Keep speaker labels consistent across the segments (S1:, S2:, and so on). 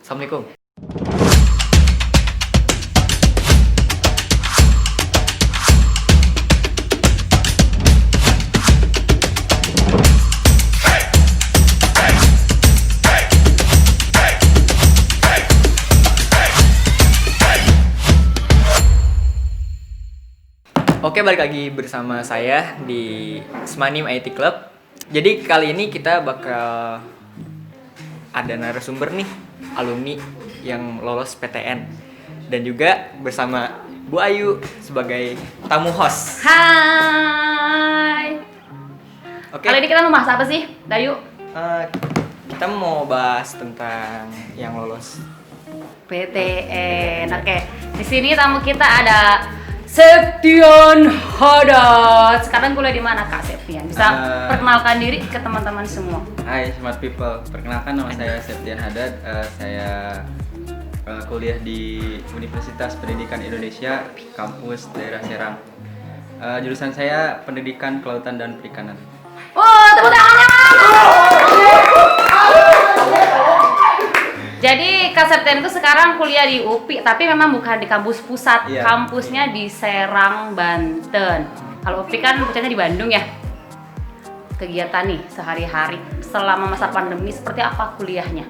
S1: Assalamualaikum. Oke, balik lagi bersama saya di Smanim IT Club. Jadi kali ini kita bakal ada narasumber nih, alumni yang lolos PTN. Dan juga bersama Bu Ayu sebagai tamu host.
S2: Hai.
S1: Oke.
S2: Kali ini kita mau bahas apa sih, Dayu?
S1: Kita mau bahas tentang yang lolos
S2: PTN. Oke. Di sini tamu kita ada Septian Haddad. Sekarang kuliah di mana, Kak Septian? Bisa perkenalkan diri ke teman-teman semua.
S3: Hai smart people, perkenalkan nama saya Septian Haddad. Saya kuliah di Universitas Pendidikan Indonesia, kampus daerah Serang. Jurusan saya Pendidikan Kelautan dan Perikanan.
S2: Tepuk tangannya. Jadi Kak Septian itu sekarang kuliah di UPI, tapi memang bukan di kampus pusat,
S3: Iya.
S2: Kampusnya di Serang, Banten. Kalau UPI kan pusatnya di Bandung ya. Kegiatan nih sehari-hari selama masa pandemi seperti apa kuliahnya?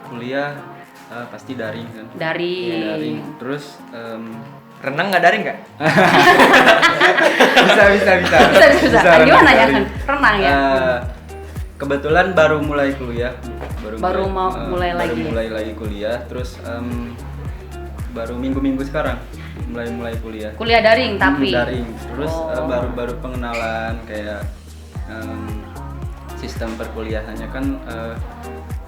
S3: Kuliah pasti daring kan?
S2: Daring.
S3: Iya, daring. Terus
S1: renang nggak daring nggak?
S3: bisa.
S2: Gimana ya kan? Renang ya?
S3: Kebetulan baru mulai kuliah,
S2: Baru mulai
S3: lagi kuliah, terus baru minggu sekarang mulai kuliah.
S2: Kuliah daring tapi.
S3: Daring, terus baru pengenalan kayak sistem perkuliahannya kan,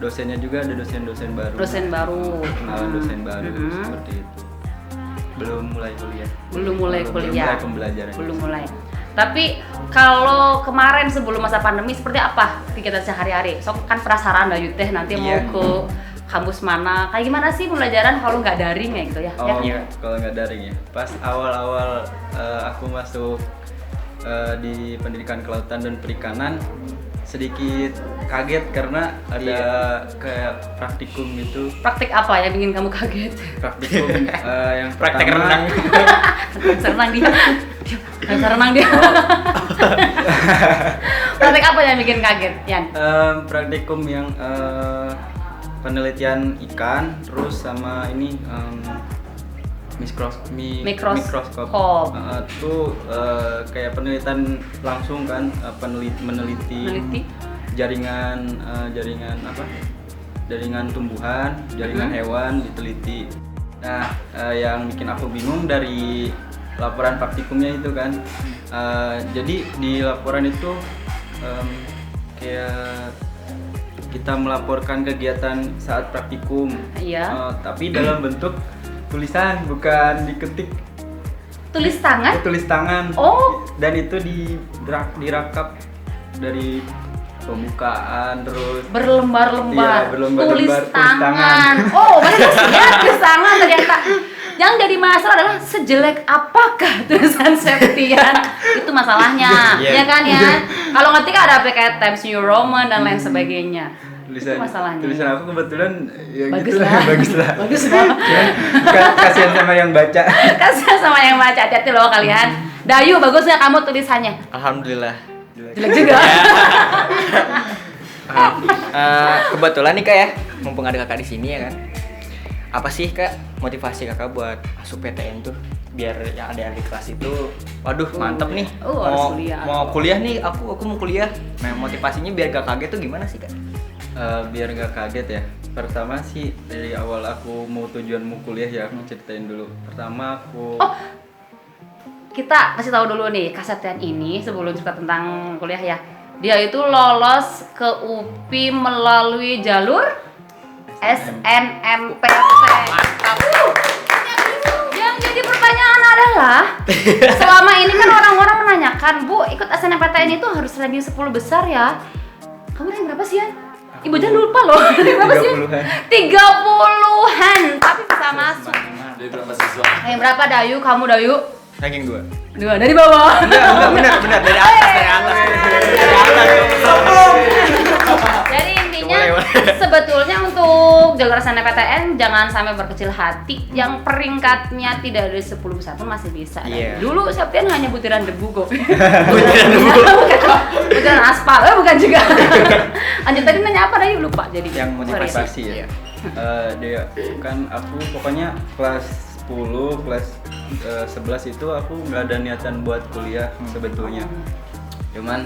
S3: dosennya juga ada dosen baru. Kenalan dosen baru seperti itu. Belum mulai kuliah.
S2: Belum mulai
S3: Pembelajaran.
S2: Belum mulai. Tapi kalau kemarin sebelum masa pandemi seperti apa kegiatan sehari-hari? So kan penasaran Dayu teh nanti mau ke kampus mana? Kayak gimana sih pembelajaran kalau nggak daring ya gitu ya?
S3: Kalau nggak daring ya. Pas awal-awal aku masuk di Pendidikan Kelautan dan Perikanan, sedikit kaget karena ada kayak praktikum gitu.
S2: Praktik apa yang bikin kamu kaget?
S3: Praktikum yang
S1: Praktek
S3: pertama,
S1: renang.
S2: Renang dia. Praktik apa yang bikin kaget, Yan?
S3: Praktikum yang penelitian ikan, terus sama ini mikroskop. Itu kayak penelitian langsung kan, meneliti jaringan tumbuhan, jaringan hewan diteliti. Nah, yang bikin aku bingung dari laporan praktikumnya itu kan, jadi di laporan itu kayak kita melaporkan kegiatan saat praktikum, tapi dalam bentuk tulisan, bukan diketik.
S2: Tulis tangan?
S3: Tulis tangan.
S2: Oh.
S3: Dan itu dirakap dari pembukaan terus
S2: berlembar-lembar. Tulis tangan.
S3: Oh,
S2: maksudnya tulis tangan ternyata. Yang jadi masalah adalah sejelek apakah tulisan Septian. Itu masalahnya. Ya kan ya? Kalau ngetik ada kayak Times New Roman dan lain sebagainya. Itu masalahnya.
S3: Tulisan aku kebetulan ya
S2: bagus
S3: gitu
S2: lah. Bagus banget.
S3: Kasihan sama yang baca.
S2: Kasihan sama yang baca. Hati-hati loh kalian. Dayu, bagus nggak kamu tulisannya?
S1: Alhamdulillah.
S2: Jelek juga.
S1: Kebetulan nih Kak ya, mumpung ada Kakak di sini ya kan. Apa sih Kak motivasi Kakak buat masuk PTN tuh? Biar yang ada di kelas itu, waduh mantep nih. Mau kuliah nih, aku mau kuliah. Nah, motivasinya biar gak kaget tuh gimana sih Kak?
S3: Biar gak kaget ya. Pertama sih dari awal aku tujuan mau kuliah ya, aku ceritain dulu. Pertama aku
S2: kita kasih tahu dulu nih, Kak Septian ini sebelum cerita tentang kuliah ya. Dia itu lolos ke UPI melalui jalur SNMPTN. Yang jadi pertanyaan adalah, selama ini kan orang-orang menanyakan, Bu, ikut SNMPTN itu harus ranking 10 besar ya. Kamu ranking berapa sih ya? Ibu jangan lupa loh. Berapa sih? 30-an, tapi bisa masuk.
S4: Dari berapa siswa?
S2: Ranking berapa Dayu? Kamu Dayu?
S1: Ranking 2.
S2: 2 dari bawah.
S1: Enggak, benar dari atas.
S2: Jadi intinya sebetulnya untuk jalur SNMPTN jangan sampai berkecil hati. Yang peringkatnya tidak dari 10 besar pun masih bisa.
S1: Iya.
S2: Dulu Septian hanya butiran debu kok.
S1: Butiran debu.
S2: Butiran aspal, bukan juga. Lanjut tadi nanya apa tadi lupa jadi.
S3: Yang motivasi
S1: Iya.
S3: ya. Dia kan aku pokoknya kelas 10, kelas 11 itu aku nggak ada niatan buat kuliah sebetulnya. Cuman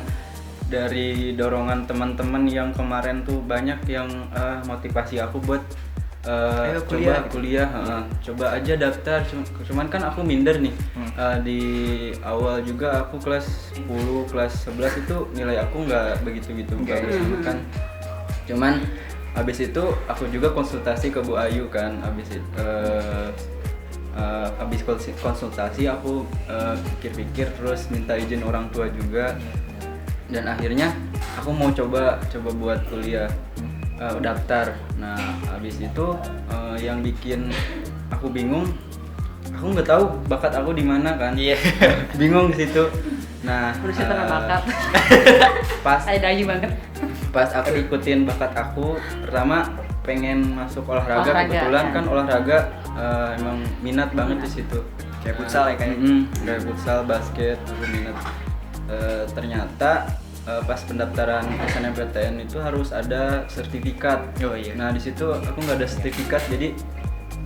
S3: dari dorongan teman-teman yang kemarin tuh banyak yang motivasi aku buat
S1: Ayo
S3: coba
S1: kuliah,
S3: kuliah, coba aja daftar. Cuman kan aku minder nih. Di awal juga aku kelas 10, kelas 11 itu nilai aku nggak begitu-gitu bagus kan. Cuman habis itu aku juga konsultasi ke Bu Ayu kan. Habis konsultasi aku pikir-pikir terus minta izin orang tua juga. Dan akhirnya aku mau coba buat kuliah, daftar. Nah habis itu yang bikin aku bingung, aku nggak tahu bakat aku di mana kan.
S1: Iya.
S3: Bingung di situ. Nah
S2: Manusia tanpa bakat.
S3: pas
S2: Saya dayu banget.
S3: pas aku ikutin bakat aku, pertama pengen masuk olahraga.
S2: Olahraga,
S3: Kebetulan
S2: ya.
S3: kan olahraga emang minat banget di situ.
S1: Kayak futsal ya kayak.
S3: Kayak futsal, basket, aku minat. Ternyata pas pendaftaran SNMPTN itu harus ada sertifikat.
S1: Oh iya.
S3: Nah di situ aku nggak ada sertifikat, jadi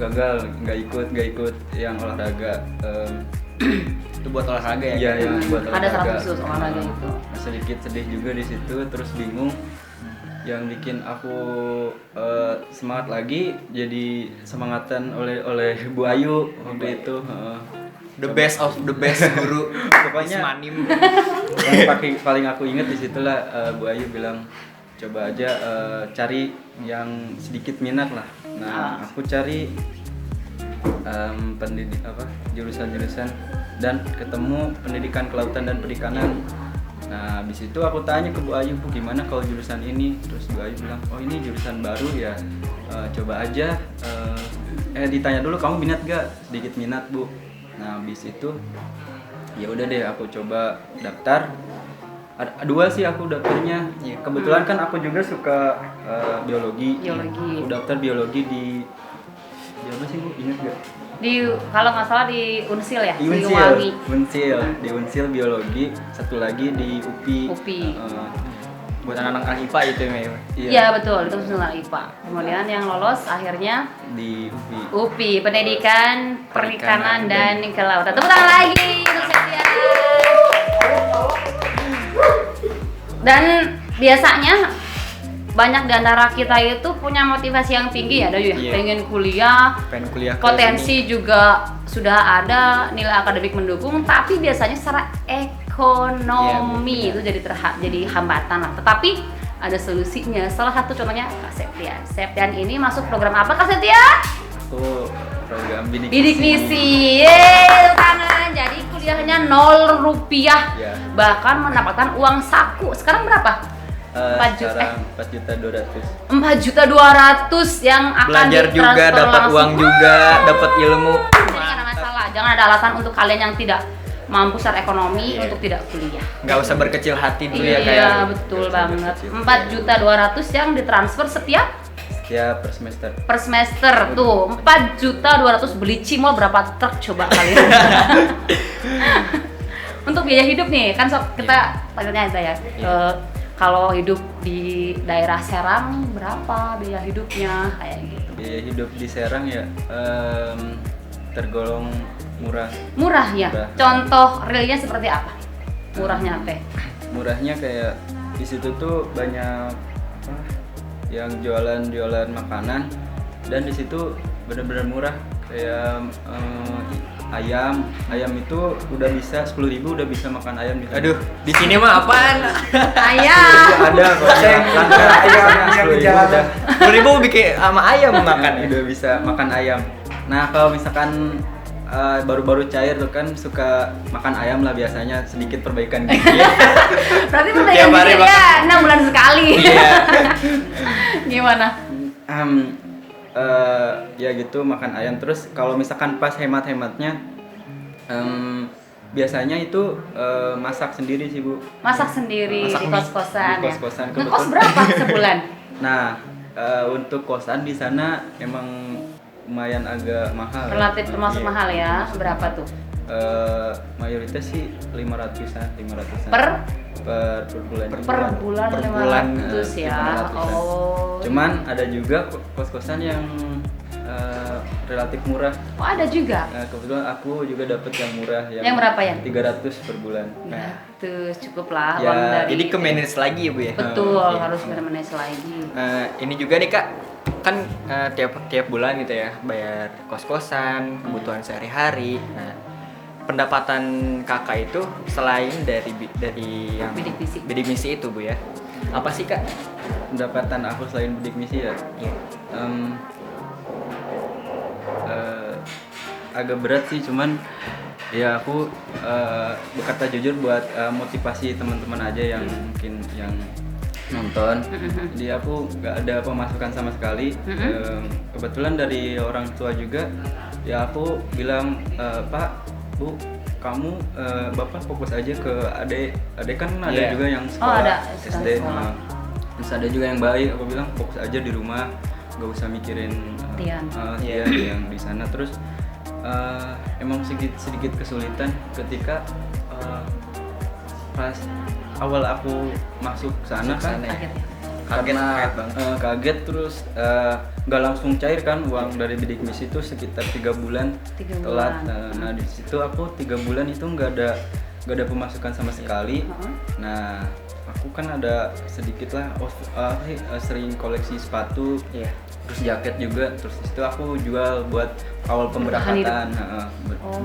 S3: gagal, nggak ikut yang olahraga.
S1: Itu buat olahraga ya.
S3: Iya, yang buat
S2: Ada
S3: olahraga.
S2: syarat khusus olahraga itu.
S3: Sedikit sedih juga di situ, terus bingung. Yang bikin aku semangat lagi, jadi semangatan oleh Bu Ayu waktu itu.
S1: The best of the best guru.
S3: Pokoknya
S1: Semanim.
S3: yang paling aku inget di situlah Bu Ayu bilang coba aja cari yang sedikit minat lah. Nah aku cari jurusan-jurusan dan ketemu pendidikan kelautan dan perikanan. Nah habis itu aku tanya ke Bu Ayu, Bu gimana kalau jurusan ini? Terus Bu Ayu bilang, oh ini jurusan baru ya, coba aja. Ditanya dulu kamu minat gak? Sedikit minat Bu. Nah habis itu ya udah deh aku coba daftar. Ada dua sih aku daftarnya.
S1: Iya.
S3: Kebetulan kan aku juga suka biologi.
S2: Biologi.
S3: Aku daftar biologi di apa sih Bu? Ingat gak?
S2: Kalau nggak salah di Unsil ya,
S3: Di
S2: Siliwangi.
S3: Unsil biologi, satu lagi di UPI.
S2: UPI.
S1: Buat anak-anak IPA itu ya.
S2: Iya betul, itu khususnya IPA. Kemudian yang lolos akhirnya
S3: Di UPI.
S2: UPI, Pendidikan Perikanan
S1: Perikanan
S2: dan Kelautan. Tepuk tangan lagi untuk Septian. Dan biasanya banyak di antara kita itu punya motivasi yang tinggi ya, Dayu ya.
S1: Iya.
S2: Pengen kuliah,
S1: Pengen kuliah ke
S2: potensi
S1: sini.
S2: juga sudah ada, nilai akademik mendukung, tapi biasanya secara ekonomi
S1: Iya,
S2: itu jadi hambatan lah. Tetapi ada solusinya. Salah satu contohnya Kak Septian. Septian ini masuk program apa Kak Septian?
S3: Aku program bidik
S2: Bidik misi. Yeay, tangan. Jadi kuliahnya 0 rupiah.
S3: Ya.
S2: Bahkan mendapatkan uang saku. Sekarang berapa? 4 juta.
S3: Sekarang 4.200.000.
S2: 4.200.000 yang akan
S1: Belajar juga,
S2: ditransfer
S1: dapat
S2: langsung.
S1: uang juga, dapat ilmu.
S2: Jadi nggak ada masalah. Jangan ada alasan untuk kalian yang tidak mampu secara ekonomi
S1: Iya.
S2: untuk tidak kuliah.
S1: Nggak usah berkecil hati dulu ya
S2: Iya,
S1: kayak.
S2: betul
S3: Betul,
S2: banget.
S3: betul.
S2: 4.200.000 yang ditransfer setiap
S3: Ya per semester.
S2: per semester tuh. 4.200.000 beli cimol berapa truk coba kalian? Untuk biaya hidup nih, kan kita tanya ya. Kalau hidup di daerah Serang berapa biaya hidupnya kayak gitu?
S3: Biaya hidup di Serang ya tergolong murah.
S2: Murah ya.
S3: Murah.
S2: Contoh realnya seperti apa? Murahnya teh.
S3: Murahnya kayak di situ tuh banyak apa, yang jualan makanan, dan di situ benar-benar murah. Kayak ayam itu udah bisa 10.000 udah bisa makan ayam di sana.
S1: Aduh, di sini mah apaan?
S2: Ayam.
S3: Ada kok langka ayam yang di jalanan.
S1: 10.000 bikin sama ayam makan ya.
S3: Udah bisa makan ayam. Nah kalau misalkan baru-baru cair tuh kan suka makan ayam lah biasanya, sedikit perbaikan gigi.
S2: Berarti
S1: Tiap
S2: pertanyaan
S1: hari
S2: diri ya 6 bulan sekali.
S1: Iya.
S2: Gimana?
S3: Ya gitu makan ayam. Terus kalau misalkan pas hemat-hematnya biasanya itu masak sendiri sih Bu.
S2: Masak sendiri
S1: Masak
S2: di
S1: mie.
S2: kos-kosan
S3: Di
S2: ya.
S3: kos-kosan,
S2: Ngekos
S3: kebetulan.
S2: berapa sebulan?
S3: Nah untuk kosan di sana emang lumayan agak mahal.
S2: Relatif termasuk
S3: Iya.
S2: mahal ya. Berapa tuh?
S3: Mayoritas sih 500-an. Per bulan.
S2: Per bulan
S1: Per bulan,
S2: 500 ya.
S3: 500-an.
S2: Oh.
S3: Cuman ada juga kos-kosan yang relatif murah.
S2: Oh, ada juga.
S3: Kebetulan aku juga dapat yang murah
S2: Yang berapa ya?
S3: 300 per bulan.
S2: Ya, tuh cukup lah
S3: Ya,
S2: uang dari.
S1: Jadi ke manage lagi ya Bu ya.
S2: Betul,
S1: Iya.
S2: harus manage lagi.
S1: Ini juga nih Kak, kan tiap bulan gitu ya bayar kos-kosan, kebutuhan sehari-hari. Nah, pendapatan Kakak itu selain dari yang
S2: Bidik misi
S1: itu Bu ya. Apa sih Kak?
S3: Pendapatan aku selain bidik misi ya,
S1: Iya.
S3: agak berat sih, cuman ya aku berkata jujur buat motivasi teman-teman aja yang mungkin yang nonton. Jadi aku nggak ada pemasukan sama sekali. Kebetulan dari orang tua juga, ya aku bilang, Pak, Bu, kamu bapak fokus aja ke adik kan ada
S1: Iya.
S3: juga yang
S2: Oh,
S3: sekolah
S2: ada
S3: SD.
S2: sekolah.
S3: Terus ada juga yang baik, aku bilang fokus aja di rumah, gak usah mikirin
S2: Tian.
S3: Tian yang di sana. Terus emang sedikit kesulitan ketika pas awal aku masuk sana kan,
S2: Kaget ya.
S3: karena
S1: Kaget banget.
S3: kaget terus nggak langsung cair kan uang dari bidik misi itu sekitar 3 bulan
S2: 3
S3: telat.
S2: bulan.
S3: Nah di situ aku 3 bulan itu nggak ada pemasukan sama sekali. Nah aku kan ada sedikit lah sering koleksi sepatu,
S1: Iya.
S3: terus jaket juga. Terus di situ aku jual buat awal pemberangkatan,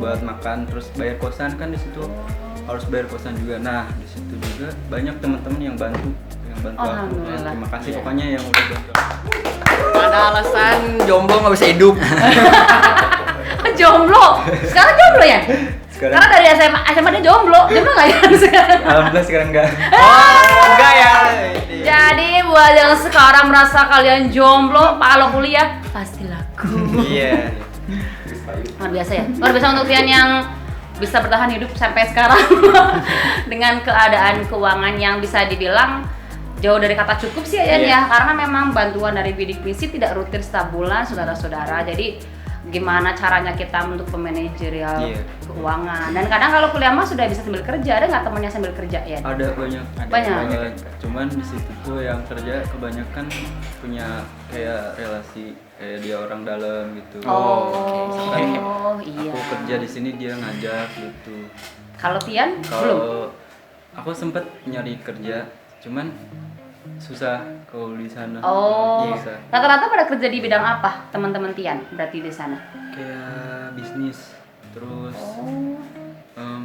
S3: buat makan, terus bayar kosan kan di situ harus bayar kosan juga. Nah di situ juga banyak teman-teman yang bantu aku.
S2: Alhamdulillah.
S3: Terima kasih
S1: Iya.
S3: pokoknya yang udah bantu.
S1: Ada alasan jomblo nggak bisa hidup.
S2: Jomblo. Sekarang jomblo ya?
S3: Sekarang
S2: Karena dari SMA dia jomblo nggak ya sekarang?
S3: alhamdulillah sekarang enggak.
S1: Oh, enggak ya.
S2: Jadi buat yang sekarang merasa kalian jomblo, kalau kuliah pasti laku.
S1: Iya.
S2: Luar biasa ya. Luar biasa untuk kalian yang bisa bertahan hidup sampai sekarang dengan keadaan keuangan yang bisa dibilang jauh dari kata cukup sih ya, Yan,
S1: Iya.
S2: ya. Karena memang bantuan dari bidik misi tidak rutin setiap bulan, saudara-saudara. Jadi gimana caranya kita untuk memanajerial
S3: Iya.
S2: keuangan. Dan kadang kalau kuliah mah sudah bisa sambil kerja. Ada nggak temennya sambil kerja ya?
S3: Ada banyak.
S2: Banyak.
S3: Cuman di situ tuh yang kerja kebanyakan punya kayak relasi kayak dia orang dalam gitu.
S2: Oh, iya.
S3: Aku kerja di sini dia ngajak gitu.
S2: Kalau Tian belum.
S3: Kalau aku sempet nyari kerja, cuman susah kalau di sana.
S2: Oh,
S3: Susah.
S2: rata-rata pada kerja di bidang apa teman-teman Tian berarti di sana?
S3: Kayak bisnis, terus
S2: Oh,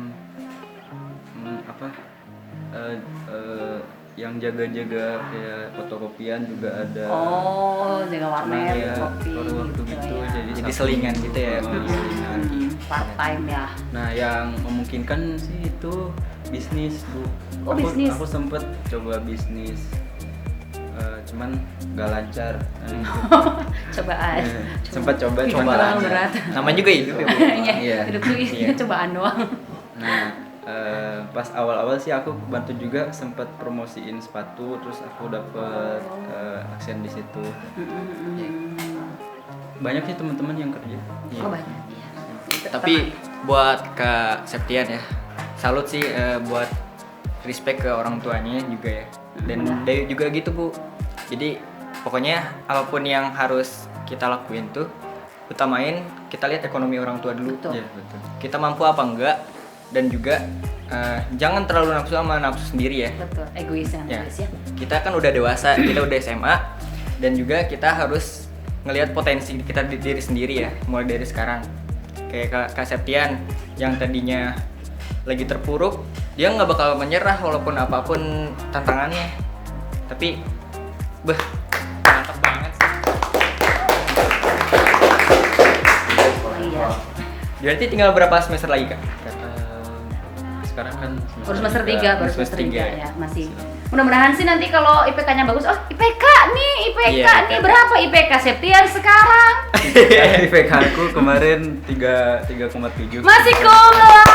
S3: apa? Yang jaga-jaga kayak fotokopian juga ada.
S2: oh jaga warnet,
S3: Iya,
S2: kopi,
S3: waktu gitu
S2: ya.
S3: jadi
S1: Jadi
S3: Sabtu.
S1: selingan gitu ya.
S3: Selingan.
S2: Part time ya.
S3: Nah, yang memungkinkan sih itu bisnis, Bu.
S2: Oh, bisnis.
S3: Aku sempet coba bisnis, cuman nggak lancar. Nah, gitu.
S2: Cobaan.
S3: Sempat coba
S2: Hidup
S3: coba
S2: terlalu
S3: lancar.
S2: berat.
S1: Namanya juga hidup ya Bu.
S2: Iya,
S3: Iya.
S2: hidup lu isinya cobaan doang.
S3: Nah, pas awal-awal sih aku bantu juga, sempat promosiin sepatu, terus aku dapet aksen di situ. Banyak sih teman-teman yang kerja.
S2: Oh banyak. Iya.
S1: Tapi buat Kak Septian ya, salut sih buat respect ke orang tuanya juga ya. Dan Dayu juga gitu Bu. Jadi pokoknya apapun yang harus kita lakuin tuh utamain kita lihat ekonomi orang tua dulu.
S2: Betul.
S3: Iya, betul.
S1: Kita mampu apa enggak, dan juga jangan terlalu nafsu sama nafsu sendiri ya.
S2: Betul. Egois yang
S1: Ya.
S2: egois ya.
S1: Kita kan udah dewasa, kita udah SMA, dan juga kita harus ngelihat potensi kita di diri sendiri ya, mulai dari sekarang. Kayak Kak Septian yang tadinya lagi terpuruk, dia nggak bakal menyerah walaupun apapun tantangannya. Tapi, mantap banget sih.
S2: Oh iya.
S1: Berarti tinggal berapa semester lagi Kak?
S3: Sekarang kan
S2: Baru semester 3,
S3: tiga.
S2: baru
S1: semester
S2: semester 3
S1: tiga.
S2: ya, masih. Mudah-mudahan sih nanti kalau IPK-nya bagus. Oh, IPK nih, IPK
S1: Iya,
S2: nih
S1: IPK.
S2: berapa IPK Septian sekarang?
S3: IPK aku kemarin 3,7.
S2: Masih cum laude.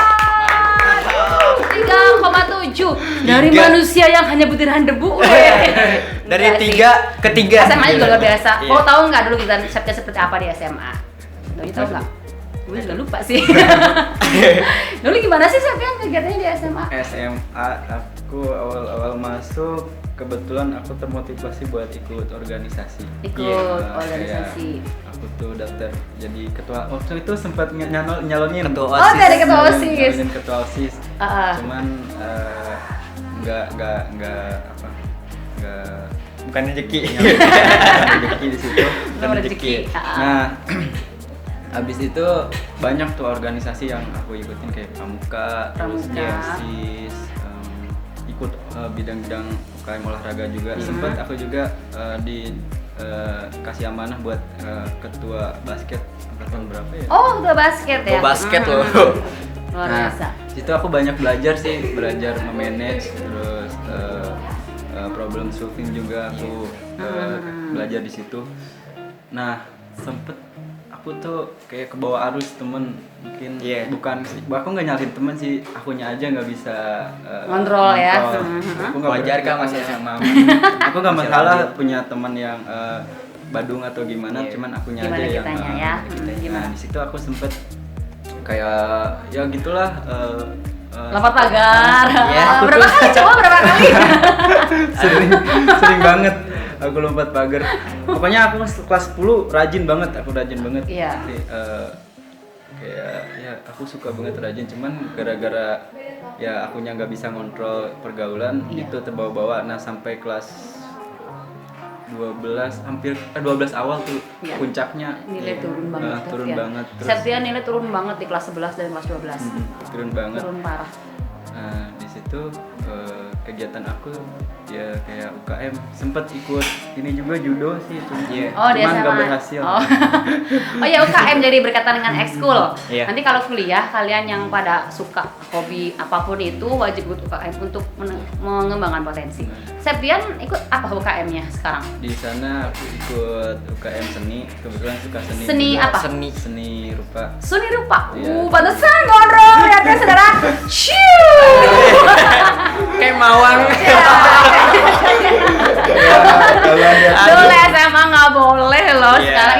S2: 3,7 dari manusia yang hanya butiran debu.
S1: Dari 3 ke 3.
S2: SMA juga luar biasa.
S1: Iya.
S2: Kau tahu nggak dulu kita Septia seperti apa di SMA? Dulu tahu nggak? Gue juga lupa sih. Dulu gimana sih Septia kegiatannya di SMA?
S3: SMA aku awal-awal masuk kebetulan aku termotivasi buat ikut organisasi.
S2: Ikut
S3: Iya,
S2: organisasi.
S3: kayak aku tuh daftar jadi ketua. Waktu itu sempat nyalonin
S1: Ketua
S2: Oh,
S1: OSIS.
S2: dari ketua OSIS.
S3: Nyalonin ketua OSIS.
S2: Ah.
S3: Cuman nggak apa nggak
S1: Bukan rezeki.
S3: rezeki di situ.
S2: Belum rezeki.
S3: Nah, abis itu banyak tuh organisasi yang aku ikutin kayak Pramuka, terus
S2: Pramuka.
S3: OSIS, ikut bidang-bidang UKM olahraga juga. Sempat aku juga kasih amanah buat ketua basket angkatan berapa ya?
S2: Oh, udah basket ya?
S1: Ketua basket loh.
S2: Luar
S3: Nah,
S2: biasa.
S3: situ aku banyak belajar sih, belajar memanage, terus problem solving juga aku belajar di situ. Nah, sempet aku tuh kayak kebawa arus temen, mungkin
S1: Iya.
S3: bukan aku nggak nyalin temen sih, akunya aja nggak bisa
S2: Ngontrol ya.
S3: Aku nggak
S1: Wajar kan
S3: berhubungan
S1: masih
S3: sama aku nggak masalah punya teman yang badung atau gimana,
S1: Iya.
S3: cuman akunya
S2: Gimana
S3: aja yang
S2: kitanya ya? Gimana?
S3: Nah, di situ aku sempet kayak ya gitulah
S2: Lompat pagar.
S1: Iya,
S3: aku
S2: Berapa
S3: tuh-
S2: kali coba berapa kali?
S3: sering banget aku lompat pagar. Pokoknya aku kelas 10 rajin banget.
S2: Iya.
S3: Jadi, kayak ya aku suka banget rajin, cuman gara-gara ya akunya nggak bisa ngontrol pergaulan,
S2: Iya.
S3: itu terbawa-bawa. Nah, sampai kelas 12 hampir 12 awal tuh
S2: Iya.
S3: puncaknya
S2: Nilai turun banget.
S3: turun
S2: Septia.
S3: banget. Terus
S2: Septia nilai turun banget di kelas 11 dan kelas 12.
S3: turun banget.
S2: Turun parah.
S3: Nah, di situ kegiatan aku ya kayak UKM, sempet ikut ini juga judo sih,
S2: Oh, di
S3: cuman
S2: SMA.
S3: nggak berhasil.
S2: Oh. Oh ya, UKM jadi berkaitan dengan ekskul.
S1: Iya.
S2: Nanti kalau kuliah kalian yang pada suka hobi apapun itu wajib ikut UKM untuk mengembangkan potensi. Septian ikut apa UKM-nya sekarang?
S3: Di sana aku ikut UKM seni, kebetulan suka seni.
S2: Seni
S3: juga.
S2: apa?
S3: Seni rupa.
S2: Seni rupa.
S3: Iya.
S2: Pantesan gondrong lihatnya saudara. Ciu.
S1: Kayak mawang.
S3: Kalau ada
S2: Dulu SMA nggak boleh loh,
S1: Iya.
S2: sekarang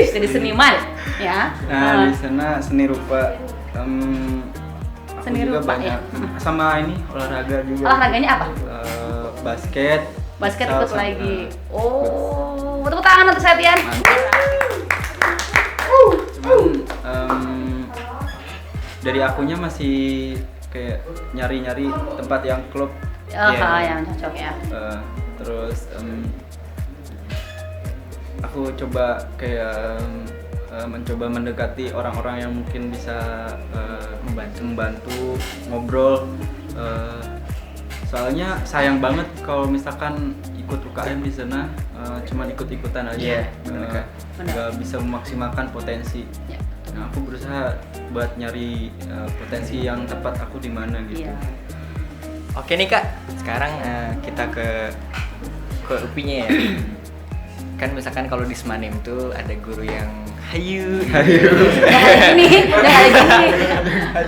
S2: jadi seniman ya.
S3: Nah, di sana seni rupa aku
S2: Seni
S3: juga
S2: rupa,
S3: banyak
S2: ya.
S3: sama ini olahraga juga.
S2: Olahraganya apa?
S3: Basket.
S2: Basket
S3: Futsal
S2: ikut
S3: sama-
S2: lagi. Oh, tepuk tangan untuk Septian.
S3: Cuman dari akunya masih kayak nyari-nyari tempat yang klub.
S2: Oh, yang cocok ya.
S3: Terus aku coba kayak mencoba mendekati orang-orang yang mungkin bisa membantu ngobrol. Soalnya sayang banget kalau misalkan ikut UKM di sana cuman ikut-ikutan aja,
S1: Iya, bener.
S3: nggak bisa memaksimalkan potensi.
S2: Ya.
S3: Nah, aku berusaha buat nyari potensi yang tepat aku di mana gitu.
S2: Iya.
S1: Oke nih Kak, sekarang kita ke UPI-nya ya. Kan misalkan kalau di Semanim tuh ada guru yang hayu.
S2: Jangan gini, jangan gini.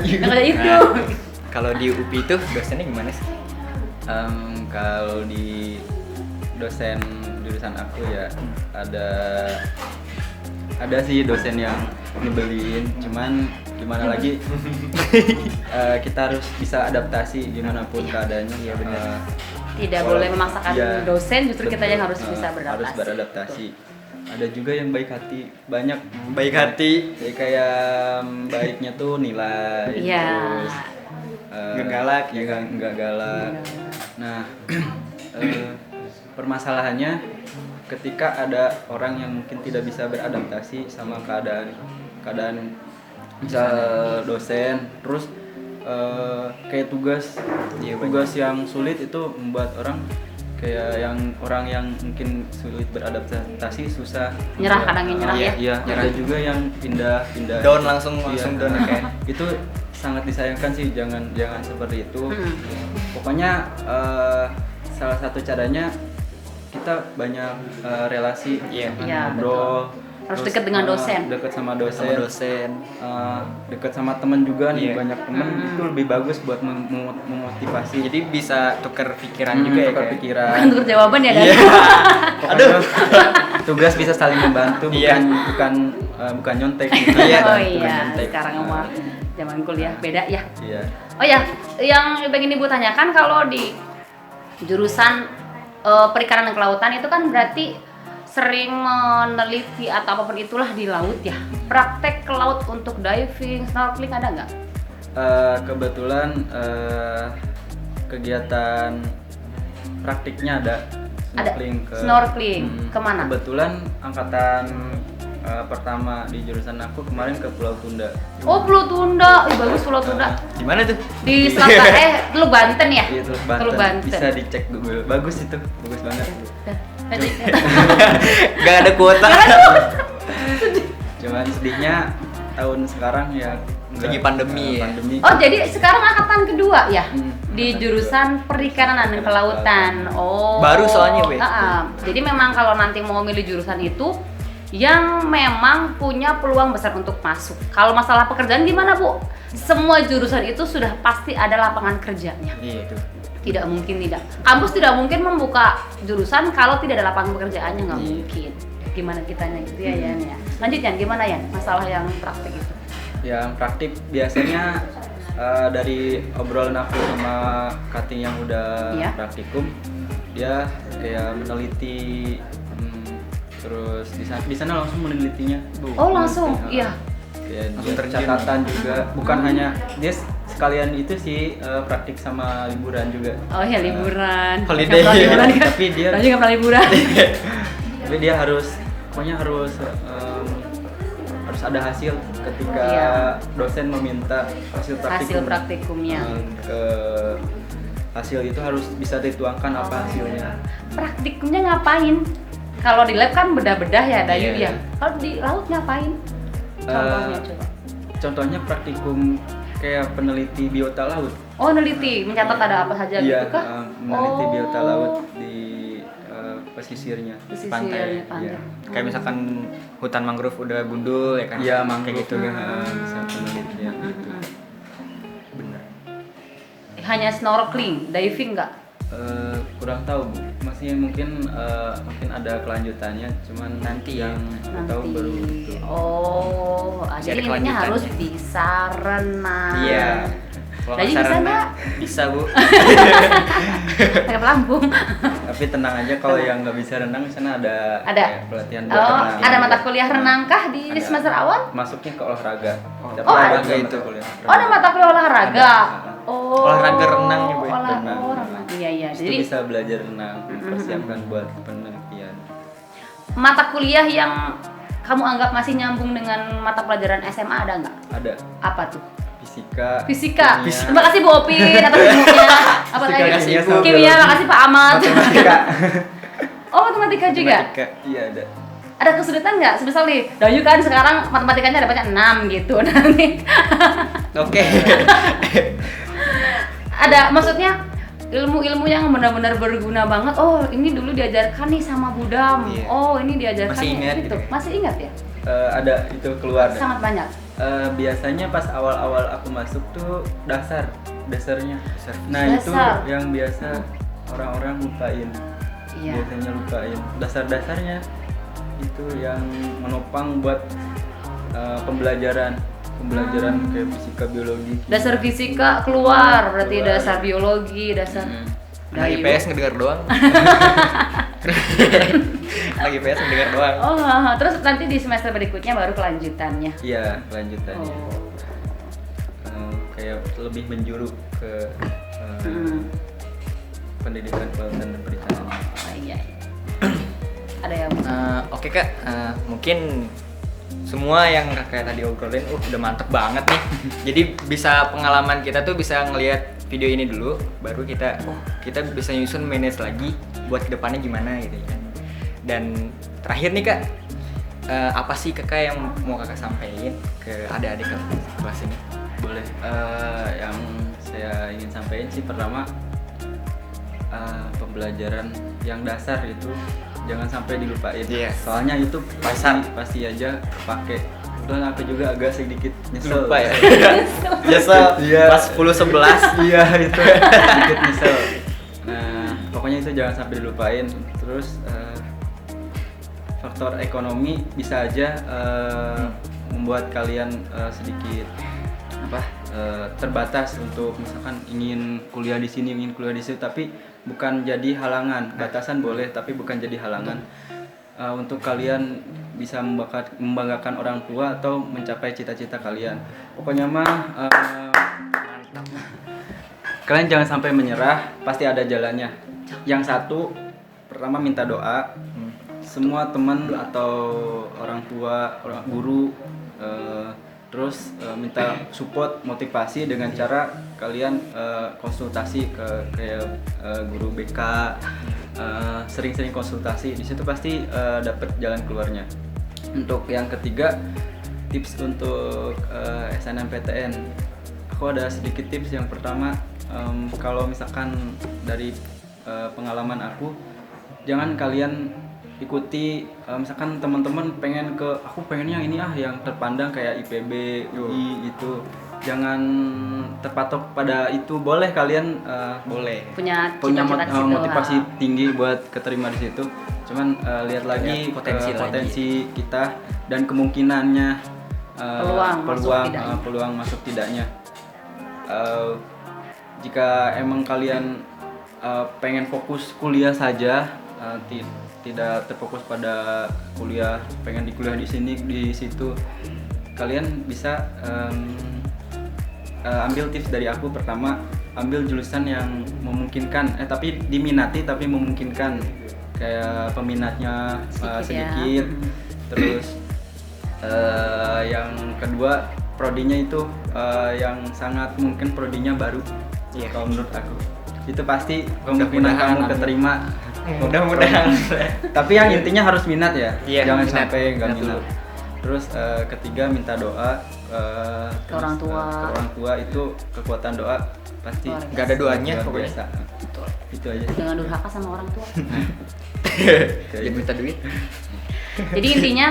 S2: Jangan ada itu.
S1: Nah, kalau di UPI itu dosennya gimana sih?
S3: Kalau di dosen jurusan aku ya ada sih dosen yang nyebelin, cuman gimana lagi kita harus bisa adaptasi gimana pun keadaannya.
S1: Iya, benar.
S2: Tidak boleh memaksakan
S3: Iya,
S2: dosen, justru kita yang harus
S3: betul.
S2: bisa beradaptasi.
S3: Harus beradaptasi. Ada juga yang baik hati, banyak
S1: Baik hati.
S3: ya, kayak baiknya tuh nilai,
S2: Iya.
S3: terus
S1: Nggak galak,
S3: ya kan, nggak galak. Nah, permasalahannya ketika ada orang yang mungkin tidak bisa beradaptasi sama keadaan misal dosen, terus kayak tugas yang sulit itu membuat orang kayak orang yang mungkin sulit beradaptasi susah
S2: Nyerah, kadang yang nyerah ya.
S3: Iya, ada juga yang pindah
S1: Down langsung
S3: Iya.
S1: down ya, kayak.
S3: Itu sangat disayangkan sih, jangan seperti itu.
S2: Mm.
S3: Pokoknya salah satu caranya kita banyak relasi,
S1: Iya.
S2: Iya,
S3: ngobrol,
S2: Harus dekat dengan dosen.
S3: Dekat sama
S1: sama
S3: dosen.
S1: dosen.
S3: Dekat sama teman juga nih,
S1: Iya.
S3: banyak teman itu lebih bagus buat memotivasi.
S1: Jadi bisa tuker pikiran juga ya
S3: tukar
S1: kayak.
S3: pikiran.
S2: Bukan untuk jawaban ya, Dan?
S1: Iya.
S3: Aduh. Tugas bisa saling membantu,
S1: Iya.
S3: bukan nyontek gitu.
S1: Iya.
S2: Oh
S1: bukan
S2: iya,
S1: nyontek.
S2: sekarang mah zaman kuliah beda ya.
S3: Iya.
S2: Oh ya, yang pengen Ibu tanyakan kalau di jurusan perikanan dan kelautan itu kan berarti sering meneliti atau apapun itulah di laut ya. Praktek ke laut untuk diving, snorkeling ada nggak?
S3: Kebetulan kegiatan praktiknya ada.
S2: Ada.
S3: Snorkeling
S2: Snorkeling. Kemana?
S3: Kebetulan angkatan pertama di jurusan aku kemarin ke Pulau Tunda.
S2: Oh, Pulau Tunda. Ih, bagus Pulau Tunda.
S1: Di mana tuh?
S2: Di selatan Teluk Banten ya?
S3: Iya, Teluk
S2: Teluk
S3: Banten.
S2: Banten.
S3: Bisa dicek Google. Bagus itu, bagus banget.
S2: Tadi.
S1: Gak ada kuota.
S3: Cuman sedihnya tahun sekarang ya enggak,
S1: Lagi pandemi ya?
S3: Pandemi.
S2: Oh, jadi sekarang angkatan kedua ya? Di
S3: angkatan
S2: jurusan perikanan dan kelautan. Oh.
S1: Baru soalnya, Be.
S2: Jadi memang kalau nanti mau milih jurusan itu yang memang punya peluang besar untuk masuk. Kalau masalah pekerjaan gimana, Bu? Semua jurusan itu sudah pasti ada lapangan kerjanya.
S1: Iya itu.
S2: Tidak mungkin tidak. Kampus tidak mungkin membuka jurusan kalau tidak ada lapangan pekerjaannya, nggak
S1: Iya.
S2: mungkin. Gimana kitanya gitu ya, Yan ya. Lanjut Yan, gimana Yan? Masalah yang praktik itu.
S3: Yang praktik biasanya dari obrolan aku sama cutting yang udah
S2: Iya.
S3: praktikum, dia kayak meneliti, terus di sana langsung menelitinya.
S2: Oh, langsung,
S3: Meneliti,
S2: iya.
S3: Ya,
S1: Langsung
S3: dia
S1: terjun.
S3: catatan juga, bukan hanya dia sekalian itu sih praktik sama liburan juga.
S2: Oh ya, liburan.
S1: Holiday.
S2: Nggak pernah liburan kan?
S3: Tapi dia
S2: Saya juga pernah liburan.
S3: tapi dia harus pokoknya harus ada hasil ketika
S2: Iya.
S3: dosen meminta hasil
S2: Hasil
S3: praktikum.
S2: praktikumnya.
S3: Ke hasil itu harus bisa dituangkan apa hasilnya.
S2: Praktikumnya ngapain? Kalau di lab kan bedah-bedah ya, Dayu
S1: Iya.
S2: ya. Kalau di laut ngapain? Contohnya coba.
S3: Contohnya praktikum kayak peneliti biota laut.
S2: Oh, neliti, mencatat ada apa saja
S3: Iya,
S2: gitu kah?
S3: meneliti biota laut di pesisirnya,
S2: Pesisir,
S3: pantai.
S2: pantai.
S3: Iya.
S1: Kayak misalkan hutan mangrove udah gundul ya kan?
S3: Iya,
S1: kayak
S3: mangrove
S1: gitu.
S3: bisa penelitian gitu. Benar.
S2: Hanya snorkeling, diving nggak?
S3: Kurang tahu Bu. Masih mungkin ada kelanjutannya, cuman
S1: Nanti
S3: yang
S1: ya.
S3: aku tahu baru itu.
S2: Oh,
S1: Masih
S2: jadi
S1: ada
S2: intinya harus
S1: kelanjutannya.
S2: bisa renang.
S1: Iya. Kalau
S2: Lagi
S1: nggak
S2: bisa
S1: saran,
S2: nggak?
S1: Bisa Bu.
S2: Pakai pelampung.
S3: Tapi tenang aja kalau yang nggak bisa renang di sana ada
S2: Ada?
S3: kayak pelatihan buat
S2: Oh,
S3: renang.
S2: ada mata kuliah renang kah di
S3: Ada.
S2: semester awal?
S3: Masuknya ke olahraga. Tapi
S2: Oh,
S3: ada
S1: ada
S3: mata
S1: itu.
S3: kuliah
S2: Oh, ada mata kuliah olahraga.
S3: Ada.
S2: Oh.
S1: Olahraga renang ya, Bu, ya?
S3: Renang.
S2: Oh, renang. Iya, iya.
S3: Itu
S2: Jadi
S3: bisa belajar renang, persiapkan buat penelitian.
S2: mata kuliah yang kamu anggap masih nyambung dengan mata pelajaran SMA ada nggak?
S3: Ada
S2: Apa tuh?
S3: fisika.
S2: Fisika.
S3: kimia,
S2: Terima kasih Bu Opin atas ilmunya. Apa
S3: Fisika,
S2: lagi?
S3: kimia, sama
S2: Kimia,
S3: biologi.
S2: makasih Pak Ahmad.
S3: matematika.
S2: Oh, matematika juga.
S3: Matematika, iya ada.
S2: Ada kesulitan nggak? Semisal nih, Dayu kan sekarang matematikanya dapatnya 6 gitu. Nanti
S1: Oke.
S2: ada maksudnya ilmu-ilmu yang benar-benar berguna banget. Oh, ini dulu diajarkan nih sama Budam.
S1: Iya.
S2: Oh, ini diajarkan
S1: Masih
S2: nih
S1: ingat
S2: gitu.
S1: gitu ya?
S2: Masih ingat ya?
S3: Ada itu keluar.
S2: Sangat banyak.
S3: Biasanya pas awal-awal aku masuk tuh dasarnya. Nah
S2: Dasar.
S3: itu yang biasa orang-orang lupain.
S2: Iya.
S3: Biasanya lupain dasar-dasarnya itu yang menopang buat pembelajaran kayak fisika, biologi.
S2: Dasar fisika keluar, berarti
S3: Keluar.
S2: dasar biologi, dasar
S1: Nah,
S2: Dayu.
S1: IPS ngedengar doang. Lagi IPS ngedengar doang.
S2: Oh, terus nanti di semester berikutnya baru kelanjutannya.
S3: Iya, kelanjutannya.
S2: Oh.
S3: Kayak lebih menjuru ke pendidikan kelautan dan perikanan.
S2: Oh iya. Ada yang
S1: Oke Kak, mungkin semua yang kayak tadi obrolin udah mantep banget nih. Jadi bisa pengalaman kita tuh bisa ngelihat video ini dulu, baru kita kita bisa nyusun manage lagi buat kedepannya gimana gitu kan. Dan terakhir nih Kak, apa sih Kakak yang mau Kakak sampaikan ke adik-adik kelas ini?
S3: Boleh. Yang saya ingin sampaikan sih pertama pembelajaran yang dasar itu jangan sampai dilupain.
S1: Iya.
S3: Soalnya itu pasti aja kepake. Dan aku juga agak sedikit nyesel.
S1: Lupa ya. Biasa
S3: Iya.
S1: pas 10-11.
S3: Iya itu sedikit nyesel. Nah pokoknya itu jangan sampai dilupain. Terus faktor ekonomi bisa aja membuat kalian sedikit terbatas untuk misalkan ingin kuliah di sini, ingin kuliah di situ, tapi bukan jadi halangan. Batasan boleh, tapi bukan jadi halangan untuk kalian bisa membanggakan orang tua atau mencapai cita-cita kalian. Pokoknya mah kalian jangan sampai menyerah, pasti ada jalannya. Yang satu, pertama minta doa. Semua teman atau orang tua, orang guru, terus minta support, motivasi dengan cara kalian konsultasi ke guru BK, sering-sering konsultasi. Di situ pasti dapat jalan keluarnya. Untuk yang ketiga, tips untuk SNMPTN, aku ada sedikit tips. Yang pertama, kalau misalkan dari pengalaman aku, jangan kalian ikuti misalkan teman-teman aku pengennya ini yang terpandang kayak IPB, UI gitu. Jangan terpatok pada itu. Boleh kalian
S2: punya
S3: motivasi tinggi buat keterima di situ. Cuman lihat lagi potensi kita dan kemungkinannya, peluang masuk tidaknya. Jika emang kalian pengen fokus kuliah saja, tidak terfokus pada kuliah, pengen di kuliah di sini di situ, kalian bisa ambil tips dari aku. Pertama, ambil jurusan yang memungkinkan tapi diminati tapi memungkinkan, kayak peminatnya sedikit. Terus yang kedua, prodinya itu yang sangat mungkin prodinya baru. Kalau menurut aku itu pasti kemungkinan kamu keterima.
S1: Mudah-mudahan.
S3: Tapi yang intinya harus minat ya. Jangan
S1: minat.
S3: sampai nggak minat. Terus ketiga, minta doa
S2: ke orang tua.
S3: Ke orang tua itu kekuatan doa pasti
S1: nggak ada doanya
S3: luar
S1: pokoknya.
S3: biasa. Itu aja.
S2: Jangan durhaka sama orang tua.
S1: Jangan minta duit.
S2: Jadi intinya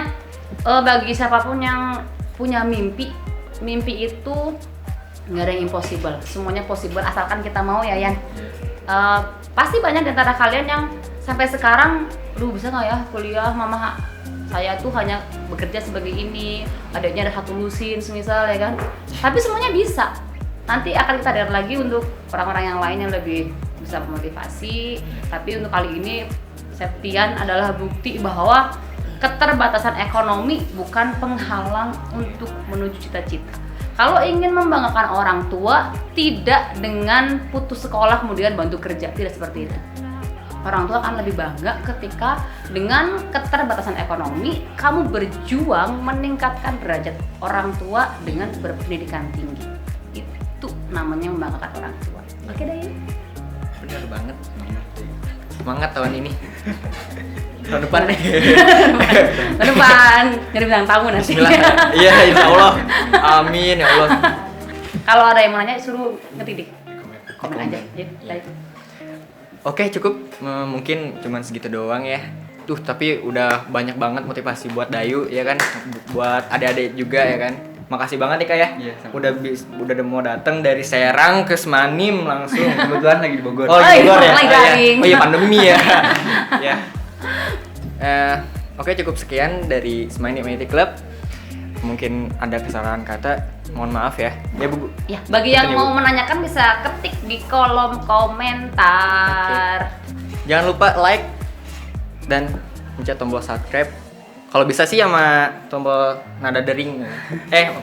S2: bagi siapapun yang punya mimpi itu nggak ada yang impossible. Semuanya possible asalkan kita mau ya, Yan. Pasti banyak di antara kalian yang sampai sekarang, bisa nggak ya kuliah, mama saya tuh hanya bekerja sebagai ini, adanya ada satu lusin semisal ya kan. Tapi semuanya bisa. Nanti akan kita lihat lagi untuk orang-orang yang lain yang lebih bisa memotivasi. Tapi untuk kali ini Septian adalah bukti bahwa keterbatasan ekonomi bukan penghalang untuk menuju cita-cita. Kalau ingin membanggakan orang tua, tidak dengan putus sekolah kemudian bantu kerja, tidak seperti itu. Orang tua akan lebih bangga ketika dengan keterbatasan ekonomi kamu berjuang meningkatkan derajat orang tua dengan berpendidikan tinggi. Itu namanya membanggakan orang tua. Oke deh.
S1: Benar banget. Semangat tahun ini. Tahun depan nih.
S2: Tahun depan jadi bintang tamu nanti.
S1: Iya, insya Allah. Amin ya Allah.
S2: Kalau ada yang mau nanya suruh ngetik di komen aja.
S1: Oke, cukup. Mungkin cuman segitu doang ya. Tapi udah banyak banget motivasi buat Dayu ya kan, buat adik-adik juga ya kan. Makasih banget nih Kak ya.
S3: Iya,
S1: udah mau datang dari Serang ke Semanim langsung.
S3: Kebetulan lagi di Bogor.
S1: Oh, di Bogor ya.
S2: Oh
S1: iya pandemi ya. Ya. Oke, cukup sekian dari Semanim IT Club. Mungkin ada kesalahan kata, mohon maaf ya. Ya Bu.
S2: Ya, bagi yang mau menanyakan bisa ketik di kolom komentar.
S1: Jangan lupa like dan pencet tombol subscribe. Kalau bisa sih sama tombol nada dering.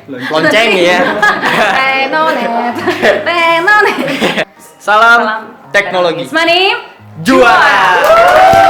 S1: Lonceng ya.
S2: Tenonet.
S1: Salam teknologi.
S2: Semanim
S1: Juara.